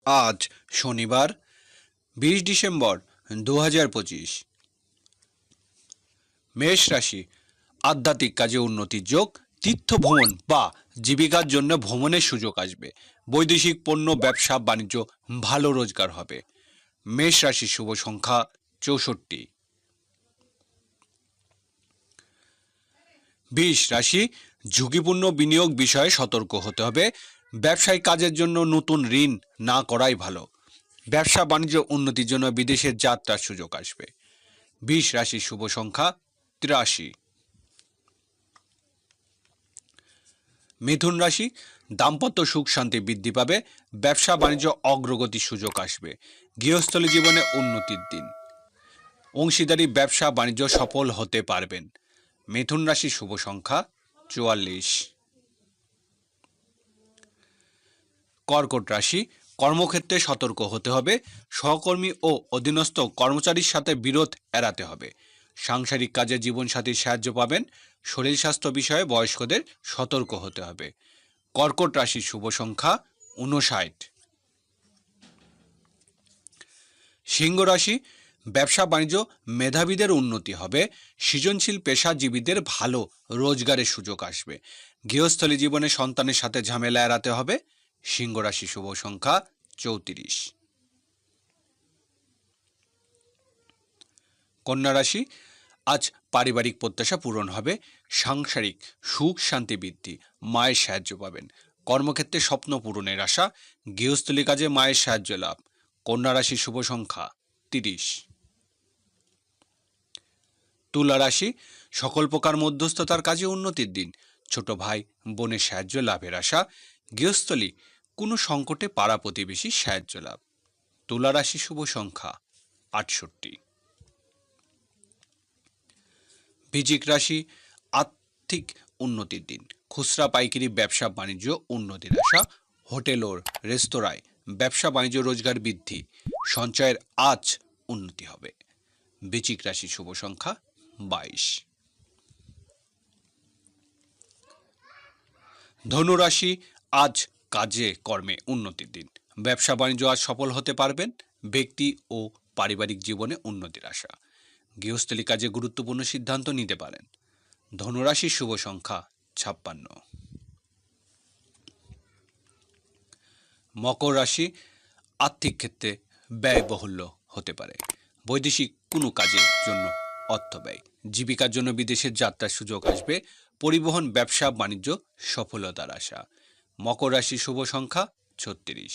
আজ শনিবার 20 ডিসেম্বর 2025। মেষ রাশি, আধ্যাত্মিক কাজে উন্নতির যোগ, তীর্থ ভ্রমণ বা জীবিকার জন্য ভ্রমণের সুযোগ আসবে। বৈদেশিক পণ্য ব্যবসা বাণিজ্য ভালো রোজগার হবে। মেষ রাশির শুভ সংখ্যা 64। বৃষ রাশি, ঝুঁকিপূর্ণ বিনিয়োগ বিষয়ে সতর্ক হতে হবে। ব্যবসায়িক কাজের জন্য নতুন ঋণ না করাই ভালো। ব্যবসা বাণিজ্য উন্নতির জন্য বিদেশের যাত্রার সুযোগ আসবে। বৃষ রাশির শুভ সংখ্যা 83। মিথুন রাশি, দাম্পত্য সুখ শান্তি বৃদ্ধি পাবে। ব্যবসা বাণিজ্য অগ্রগতির সুযোগ আসবে। গৃহস্থলী জীবনে উন্নতির দিন। অংশীদারি ব্যবসা বাণিজ্য সফল হতে পারবেন। মিথুন রাশির শুভ সংখ্যা 44। কর্কট রাশি, কর্মক্ষেত্রে সতর্ক হতে হবে। সহকর্মী ও অধীনস্থ কর্মচারীর সাথে বিরোধ এড়াতে হবে। সাংসারিক কাজে জীবনসাথীর সাহায্য পাবেন। শরীর স্বাস্থ্য বিষয়ে বয়স্কদের সতর্ক হতে হবে। কর্কট রাশির শুভ সংখ্যা 59। সিংহ রাশি, ব্যবসা বাণিজ্য মেধাবীদের উন্নতি হবে। সৃজনশীল পেশাজীবীদের ভালো রোজগারের সুযোগ আসবে। গৃহস্থলী জীবনে সন্তানের সাথে ঝামেলা এড়াতে হবে। সিংহ রাশি শুভ সংখ্যা 34। কন্যা রাশি, আজ পারিবারিক প্রত্যাশা পূরণ হবে। সাংসারিক সুখ শান্তি বৃদ্ধি, মায়ের সাহায্য পাবেন। কর্মক্ষেত্রে স্বপ্ন পূরণের আশা। গৃহস্থলী কাজে মায়ের সাহায্য লাভ। কন্যা রাশি শুভ সংখ্যা 30। তুলা রাশি, সকল প্রকার মধ্যস্থতার কাজে উন্নতির দিন। ছোট ভাই বোনের সাহায্য লাভের আশা। গৃহস্থলী কোনো সংকটে পাড়া প্রতিবেশীর সাহায্য লাভ। তুলা রাশি শুভ সংখ্যা 68। বৃশ্চিক রাশি, আর্থিক উন্নতির দিন। খুচরা পাইকারি ব্যবসা বাণিজ্য উন্নতির আশা। হোটেল ও রেস্তোরাঁয় ব্যবসা বাণিজ্য রোজগার বৃদ্ধি। সঞ্চয়ের আজ উন্নতি হবে। বৃশ্চিক রাশি শুভ সংখ্যা 22। ধনু রাশি, আজ কাজে কর্মে উন্নতির দিন। ব্যবসা বাণিজ্য আজ সফল হতে পারবেন। ব্যক্তি ও পারিবারিক জীবনে উন্নতির আশা। গৃহস্থলী কাজে গুরুত্বপূর্ণ সিদ্ধান্ত নিতে পারেন। ধনুরাশির শুভ সংখ্যা 56। মকর রাশি, আর্থিক ক্ষেত্রে ব্যয়বহুল্য হতে পারে। বৈদেশিক কোনো কাজের জন্য অর্থ ব্যয়। জীবিকার জন্য বিদেশের যাত্রার সুযোগ আসবে। পরিবহন ব্যবসা বাণিজ্য সফলতার আশা। মকর রাশির শুভ সংখ্যা 36।